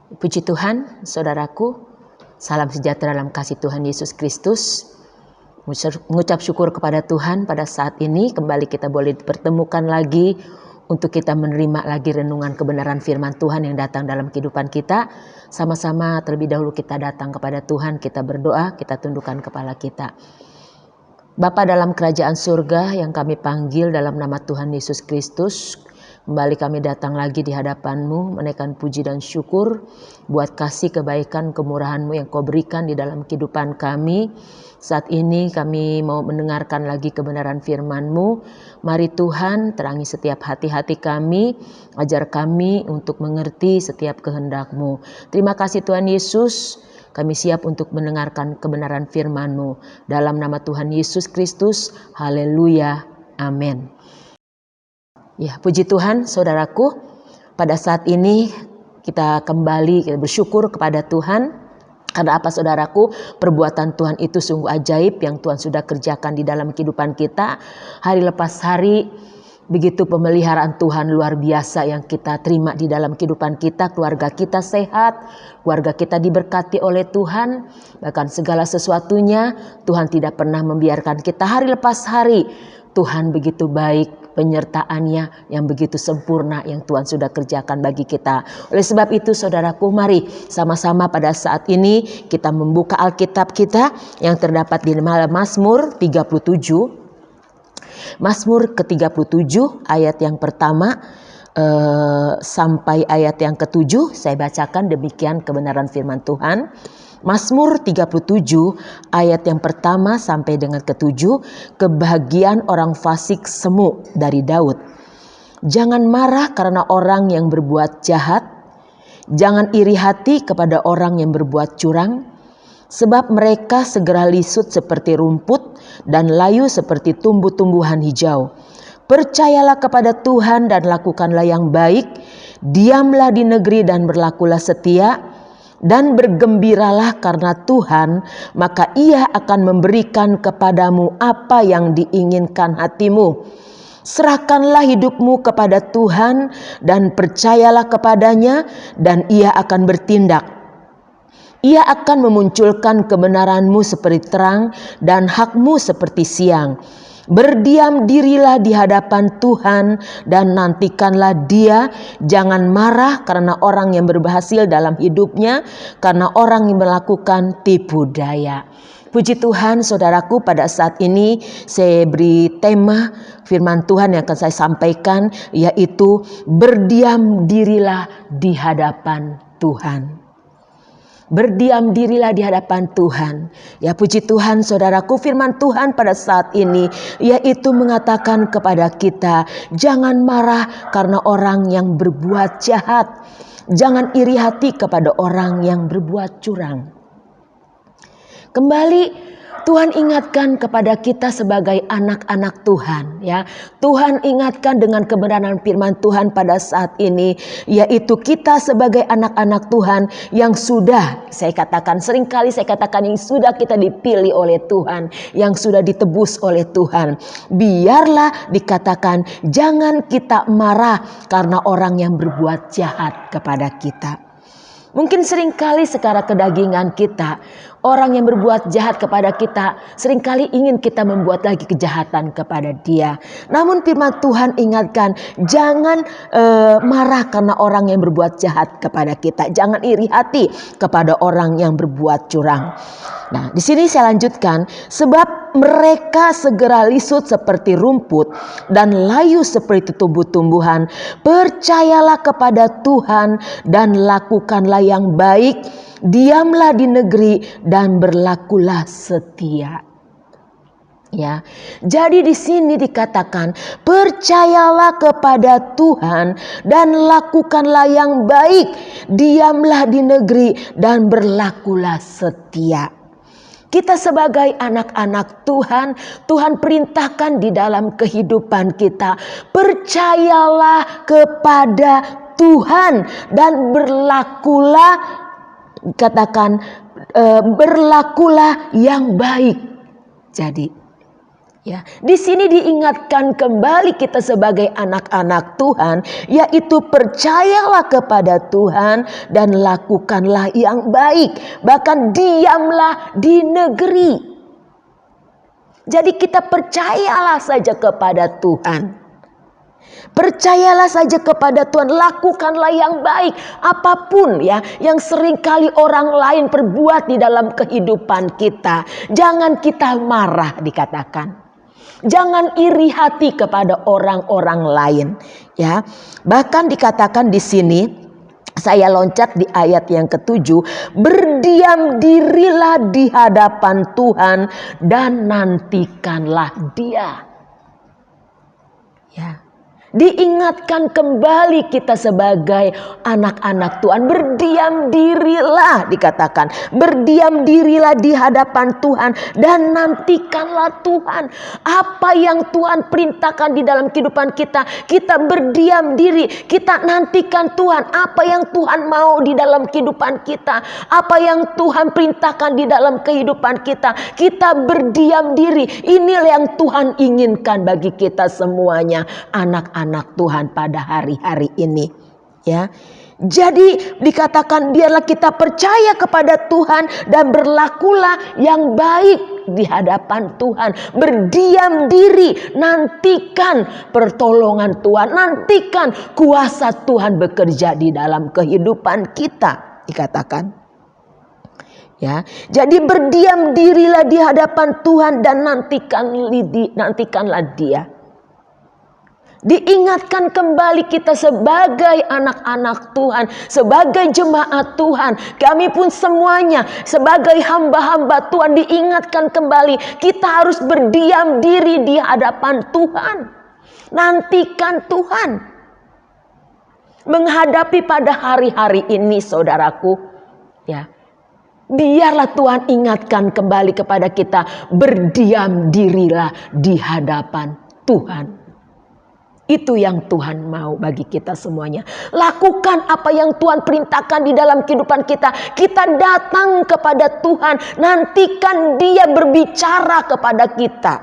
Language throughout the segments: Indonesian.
Puji Tuhan, saudaraku, salam sejahtera dalam kasih Tuhan Yesus Kristus. Mengucap syukur kepada Tuhan pada saat ini kembali kita boleh dipertemukan lagi untuk kita menerima lagi renungan kebenaran firman Tuhan yang datang dalam kehidupan kita. Sama-sama terlebih dahulu kita datang kepada Tuhan, kita berdoa, kita tundukkan kepala kita. Bapa dalam kerajaan surga yang kami panggil dalam nama Tuhan Yesus Kristus, kembali kami datang lagi di hadapan-Mu, menaikkan puji dan syukur buat kasih kebaikan kemurahan-Mu yang Kau berikan di dalam kehidupan kami. Saat ini kami mau mendengarkan lagi kebenaran firman-Mu. Mari Tuhan terangi setiap hati-hati kami, ajar kami untuk mengerti setiap kehendak-Mu. Terima kasih Tuhan Yesus, kami siap untuk mendengarkan kebenaran firman-Mu. Dalam nama Tuhan Yesus Kristus, haleluya, amin. Ya, puji Tuhan saudaraku, pada saat ini kita kembali bersyukur kepada Tuhan. Karena apa saudaraku? Perbuatan Tuhan itu sungguh ajaib yang Tuhan sudah kerjakan di dalam kehidupan kita. Hari lepas hari, begitu pemeliharaan Tuhan luar biasa yang kita terima di dalam kehidupan kita. Keluarga kita sehat, keluarga kita diberkati oleh Tuhan. Bahkan segala sesuatunya Tuhan tidak pernah membiarkan kita. Hari lepas hari Tuhan begitu baik, penyertaannya yang begitu sempurna yang Tuhan sudah kerjakan bagi kita. Oleh sebab itu saudaraku, mari sama-sama pada saat ini kita membuka Alkitab kita yang terdapat di Mazmur 37. Mazmur ke-37 ayat yang pertama sampai ayat yang ke-7. Saya bacakan demikian kebenaran firman Tuhan. Mazmur 37 ayat yang pertama sampai dengan ke-7, kebahagiaan orang fasik semu dari Daud. Jangan marah karena orang yang berbuat jahat, jangan iri hati kepada orang yang berbuat curang, sebab mereka segera lisut seperti rumput dan layu seperti tumbuh-tumbuhan hijau. Percayalah kepada Tuhan dan lakukanlah yang baik, diamlah di negeri dan berlakulah setia, dan bergembiralah karena Tuhan, maka Ia akan memberikan kepadamu apa yang diinginkan hatimu. Serahkanlah hidupmu kepada Tuhan dan percayalah kepadanya, dan Ia akan bertindak. Ia akan memunculkan kebenaranmu seperti terang dan hakmu seperti siang. Berdiam dirilah di hadapan Tuhan dan nantikanlah Dia. Jangan marah karena orang yang berhasil dalam hidupnya, karena orang yang melakukan tipu daya. Puji Tuhan saudaraku, pada saat ini saya beri tema firman Tuhan yang akan saya sampaikan, yaitu berdiam dirilah di hadapan Tuhan. Berdiam dirilah di hadapan Tuhan. Ya, puji Tuhan saudaraku, firman Tuhan pada saat ini yaitu mengatakan kepada kita, jangan marah karena orang yang berbuat jahat, jangan iri hati kepada orang yang berbuat curang. Kembali Tuhan ingatkan kepada kita sebagai anak-anak Tuhan, ya. Tuhan ingatkan dengan kebenaran firman Tuhan pada saat ini, yaitu kita sebagai anak-anak Tuhan yang sudah, seringkali saya katakan yang sudah kita dipilih oleh Tuhan, yang sudah ditebus oleh Tuhan. Biarlah dikatakan jangan kita marah karena orang yang berbuat jahat kepada kita. Mungkin seringkali secara kedagingan kita, orang yang berbuat jahat kepada kita, seringkali ingin kita membuat lagi kejahatan kepada dia. Namun firman Tuhan ingatkan, jangan marah karena orang yang berbuat jahat kepada kita. Jangan iri hati kepada orang yang berbuat curang. Nah, di sini saya lanjutkan, sebab mereka segera lisut seperti rumput dan layu seperti tumbuh-tumbuhan. Percayalah kepada Tuhan dan lakukanlah yang baik, diamlah di negeri dan berlakulah setia. Ya, jadi di sini dikatakan percayalah kepada Tuhan dan lakukanlah yang baik, diamlah di negeri dan berlakulah setia. Kita sebagai anak-anak Tuhan, Tuhan perintahkan di dalam kehidupan kita, percayalah kepada Tuhan dan berlakulah, katakan berlakulah yang baik. Jadi Ya, di sini diingatkan kembali kita sebagai anak-anak Tuhan, yaitu percayalah kepada Tuhan dan lakukanlah yang baik, bahkan diamlah di negeri. Jadi kita percayalah saja kepada Tuhan. Percayalah saja kepada Tuhan, lakukanlah yang baik, apapun ya yang seringkali orang lain perbuat di dalam kehidupan kita. Jangan kita marah, dikatakan. Jangan iri hati kepada orang-orang lain, ya. Bahkan dikatakan di sini, saya loncat di ayat yang ke-7, berdiam dirilah di hadapan Tuhan dan nantikanlah Dia. Ya. Diingatkan kembali kita sebagai anak-anak Tuhan. Berdiam dirilah, dikatakan. Berdiam dirilah di hadapan Tuhan dan nantikanlah Tuhan. Apa yang Tuhan perintahkan di dalam kehidupan kita, kita berdiam diri. Kita nantikan Tuhan. Apa yang Tuhan mau di dalam kehidupan kita. Apa yang Tuhan perintahkan di dalam kehidupan kita. Kita berdiam diri. Inilah yang Tuhan inginkan bagi kita semuanya. Anak-anak Tuhan pada hari-hari ini, ya. Jadi dikatakan biarlah kita percaya kepada Tuhan dan berlakulah yang baik di hadapan Tuhan. Berdiam diri, nantikan pertolongan Tuhan, nantikan kuasa Tuhan bekerja di dalam kehidupan kita, dikatakan. Ya, jadi berdiam dirilah di hadapan Tuhan dan nantikanlah Dia. Diingatkan kembali kita sebagai anak-anak Tuhan, sebagai jemaat Tuhan, kami pun semuanya sebagai hamba-hamba Tuhan diingatkan kembali, kita harus berdiam diri di hadapan Tuhan. Nantikan Tuhan. Menghadapi pada hari-hari ini, saudaraku, ya. Biarlah Tuhan ingatkan kembali kepada kita, berdiam dirilah di hadapan Tuhan. Itu yang Tuhan mau bagi kita semuanya. Lakukan apa yang Tuhan perintahkan di dalam kehidupan kita. Kita datang kepada Tuhan. Nantikan Dia berbicara kepada kita.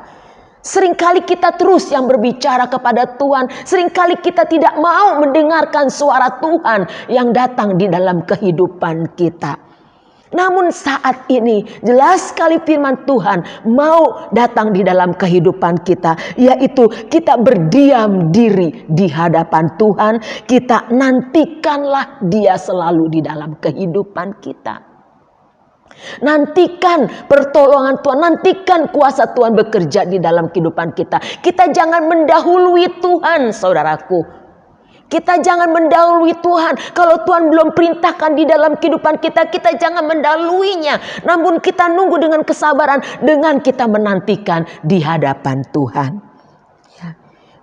Seringkali kita terus yang berbicara kepada Tuhan. Seringkali kita tidak mau mendengarkan suara Tuhan yang datang di dalam kehidupan kita. Namun saat ini jelas sekali firman Tuhan mau datang di dalam kehidupan kita. Yaitu kita berdiam diri di hadapan Tuhan. Kita nantikanlah Dia selalu di dalam kehidupan kita. Nantikan pertolongan Tuhan. Nantikan kuasa Tuhan bekerja di dalam kehidupan kita. Kita jangan mendahului Tuhan, saudaraku. Kita jangan mendahului Tuhan. Kalau Tuhan belum perintahkan di dalam kehidupan kita, kita jangan mendahuluinya. Namun kita nunggu dengan kesabaran, dengan kita menantikan di hadapan Tuhan. Ya.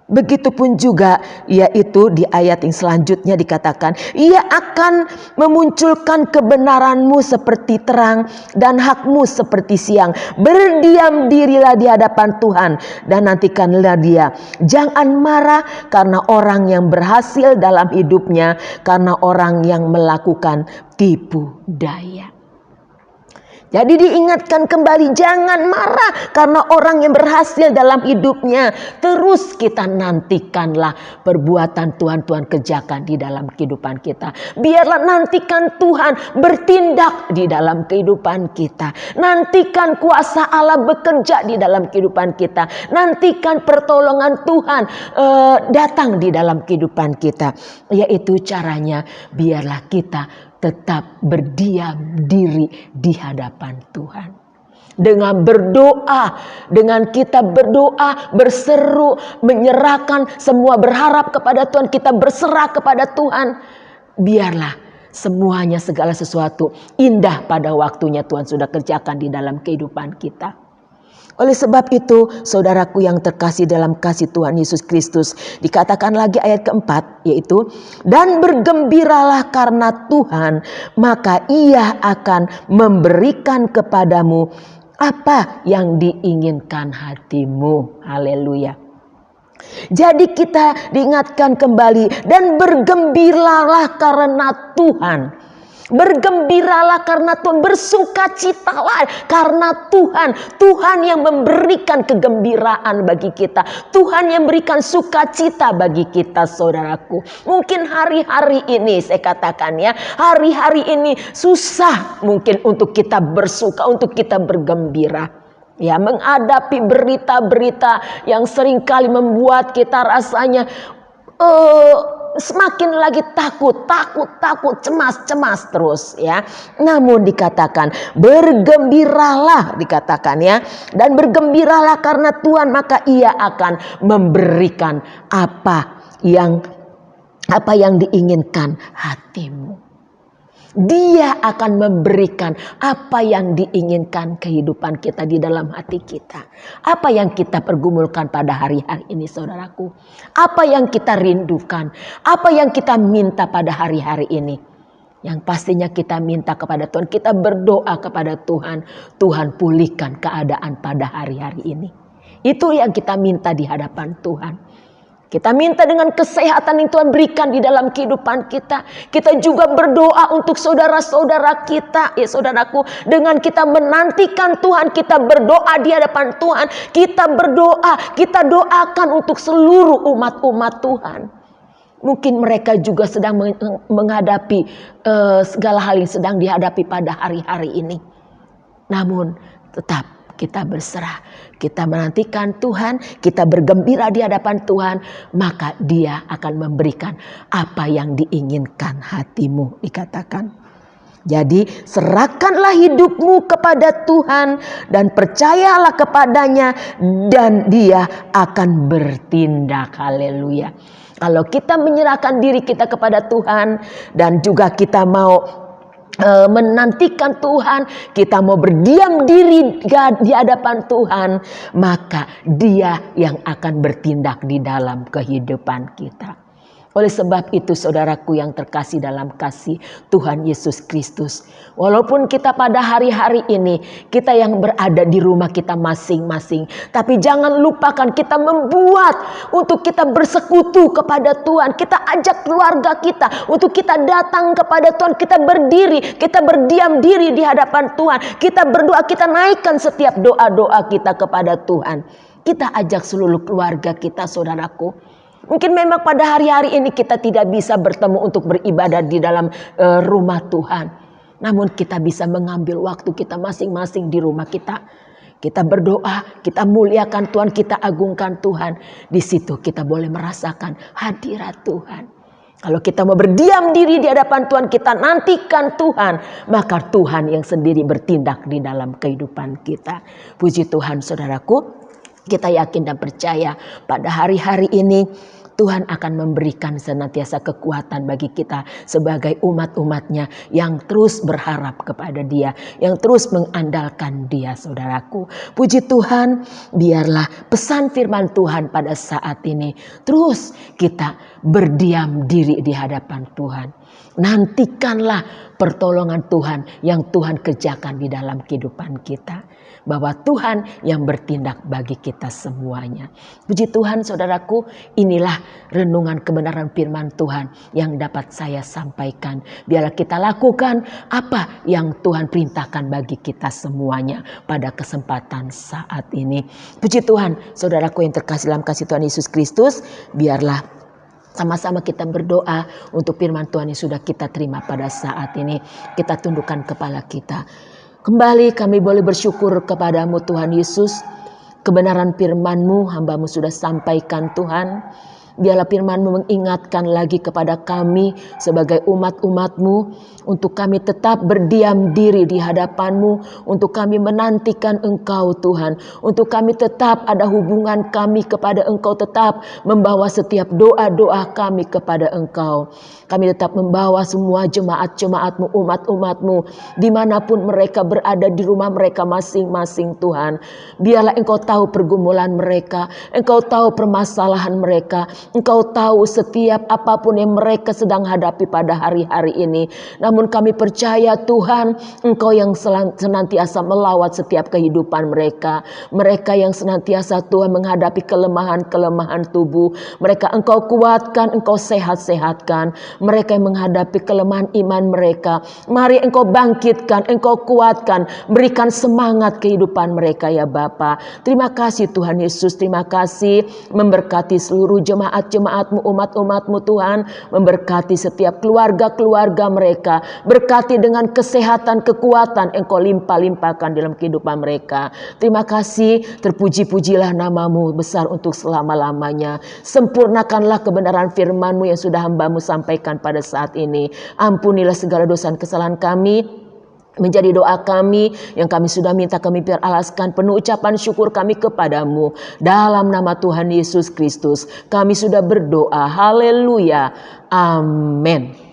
Begitupun juga yaitu di ayat yang selanjutnya dikatakan, Ia akan memunculkan kebenaranmu seperti terang dan hakmu seperti siang. Berdiam dirilah di hadapan Tuhan dan nantikanlah Dia. Jangan marah karena orang yang berhasil dalam hidupnya, karena orang yang melakukan tipu daya. Jadi diingatkan kembali, jangan marah karena orang yang berhasil dalam hidupnya. Terus kita nantikanlah perbuatan Tuhan kerjakan di dalam kehidupan kita. Biarlah nantikan Tuhan bertindak di dalam kehidupan kita. Nantikan kuasa Allah bekerja di dalam kehidupan kita. Nantikan pertolongan Tuhan datang di dalam kehidupan kita. Yaitu caranya biarlah kita tetap berdiam diri di hadapan Tuhan. Dengan berdoa, dengan kita berdoa, berseru, menyerahkan semua, berharap kepada Tuhan, kita berserah kepada Tuhan. Biarlah semuanya, segala sesuatu indah pada waktunya Tuhan sudah kerjakan di dalam kehidupan kita. Oleh sebab itu, saudaraku yang terkasih dalam kasih Tuhan Yesus Kristus, dikatakan lagi ayat keempat, yaitu, dan bergembiralah karena Tuhan, maka Ia akan memberikan kepadamu apa yang diinginkan hatimu. Haleluya. Jadi kita diingatkan kembali, dan bergembiralah karena Tuhan. Bergembiralah karena Tuhan, bersukacitalah karena Tuhan. Tuhan yang memberikan kegembiraan bagi kita. Tuhan yang memberikan sukacita bagi kita, saudaraku. Mungkin hari-hari ini saya katakan ya, hari-hari ini susah mungkin untuk kita bersuka, untuk kita bergembira. Ya, menghadapi berita-berita yang seringkali membuat kita rasanya semakin lagi takut, cemas terus ya. Namun dikatakan bergembiralah, dikatakan ya. Dan bergembiralah karena Tuhan, maka Ia akan memberikan apa yang diinginkan hatimu. Dia akan memberikan apa yang diinginkan kehidupan kita di dalam hati kita. Apa yang kita pergumulkan pada hari-hari ini, saudaraku. Apa yang kita rindukan. Apa yang kita minta pada hari-hari ini. Yang pastinya kita minta kepada Tuhan. Kita berdoa kepada Tuhan. Tuhan pulihkan keadaan pada hari-hari ini. Itu yang kita minta di hadapan Tuhan. Kita minta dengan kesehatan yang Tuhan berikan di dalam kehidupan kita. Kita juga berdoa untuk saudara-saudara kita. Ya saudaraku, dengan kita menantikan Tuhan, kita berdoa di hadapan Tuhan. Kita berdoa, kita doakan untuk seluruh umat-umat Tuhan. Mungkin mereka juga sedang menghadapi segala hal yang sedang dihadapi pada hari-hari ini. Namun tetap kita berserah, kita menantikan Tuhan, kita bergembira di hadapan Tuhan, maka Dia akan memberikan apa yang diinginkan hatimu, dikatakan. Jadi serahkanlah hidupmu kepada Tuhan dan percayalah kepadanya dan Dia akan bertindak. Haleluya. Kalau kita menyerahkan diri kita kepada Tuhan dan juga kita mau menantikan Tuhan, kita mau berdiam diri di hadapan Tuhan, maka Dia yang akan bertindak di dalam kehidupan kita. Oleh sebab itu saudaraku yang terkasih dalam kasih Tuhan Yesus Kristus, walaupun kita pada hari-hari ini kita yang berada di rumah kita masing-masing, tapi jangan lupakan kita membuat untuk kita bersekutu kepada Tuhan. Kita ajak keluarga kita untuk kita datang kepada Tuhan, kita berdiri, kita berdiam diri di hadapan Tuhan, kita berdoa, kita naikkan setiap doa-doa kita kepada Tuhan. Kita ajak seluruh keluarga kita, saudaraku. Mungkin memang pada hari-hari ini kita tidak bisa bertemu untuk beribadah di dalam rumah Tuhan. Namun kita bisa mengambil waktu kita masing-masing di rumah kita. Kita berdoa, kita muliakan Tuhan, kita agungkan Tuhan. Di situ kita boleh merasakan hadirat Tuhan. Kalau kita mau berdiam diri di hadapan Tuhan, kita nantikan Tuhan, maka Tuhan yang sendiri bertindak di dalam kehidupan kita. Puji Tuhan saudaraku, kita yakin dan percaya pada hari-hari ini Tuhan akan memberikan senantiasa kekuatan bagi kita sebagai umat-umatnya yang terus berharap kepada Dia, yang terus mengandalkan Dia, saudaraku. Puji Tuhan, biarlah pesan firman Tuhan pada saat ini terus kita berdiam diri di hadapan Tuhan. Nantikanlah pertolongan Tuhan yang Tuhan kerjakan di dalam kehidupan kita. Bahwa Tuhan yang bertindak bagi kita semuanya. Puji Tuhan saudaraku, inilah renungan kebenaran firman Tuhan yang dapat saya sampaikan. Biarlah kita lakukan apa yang Tuhan perintahkan bagi kita semuanya pada kesempatan saat ini. Puji Tuhan saudaraku yang terkasih dalam kasih Tuhan Yesus Kristus, biarlah sama-sama kita berdoa untuk firman Tuhan yang sudah kita terima pada saat ini. Kita tundukkan kepala kita. Kembali kami boleh bersyukur kepadamu Tuhan Yesus. Kebenaran firman-Mu hamba-Mu sudah sampaikan Tuhan. Biarlah firman-Mu mengingatkan lagi kepada kami sebagai umat-umat-Mu. Untuk kami tetap berdiam diri di hadapan-Mu. Untuk kami menantikan Engkau Tuhan. Untuk kami tetap ada hubungan kami kepada Engkau. Tetap membawa setiap doa-doa kami kepada Engkau. Kami tetap membawa semua jemaat-jemaat-Mu, umat-umat-Mu. Dimanapun mereka berada di rumah mereka masing-masing Tuhan. Biarlah Engkau tahu pergumulan mereka. Engkau tahu permasalahan mereka. Engkau tahu setiap apapun yang mereka sedang hadapi pada hari-hari ini. Namun kami percaya Tuhan, Engkau yang senantiasa melawat setiap kehidupan mereka. Mereka yang senantiasa Tuhan menghadapi kelemahan-kelemahan tubuh. Mereka Engkau kuatkan, Engkau sehat-sehatkan. Mereka yang menghadapi kelemahan iman mereka, mari Engkau bangkitkan, Engkau kuatkan, berikan semangat kehidupan mereka ya Bapa. Terima kasih Tuhan Yesus, terima kasih memberkati seluruh jemaat-jemaat-Mu, umat-umat-Mu Tuhan, memberkati setiap keluarga-keluarga mereka, berkati dengan kesehatan, kekuatan Engkau limpah-limpahkan dalam kehidupan mereka. Terima kasih, terpuji-pujilah nama-Mu besar untuk selama-lamanya. Sempurnakanlah kebenaran firman-Mu yang sudah hamba-Mu sampaikan pada saat ini. Ampunilah segala dosa dan kesalahan kami. Menjadi doa kami yang kami sudah minta, kami biar alaskan penuh ucapan syukur kami kepadamu. Dalam nama Tuhan Yesus Kristus kami sudah berdoa. Haleluya. Amin.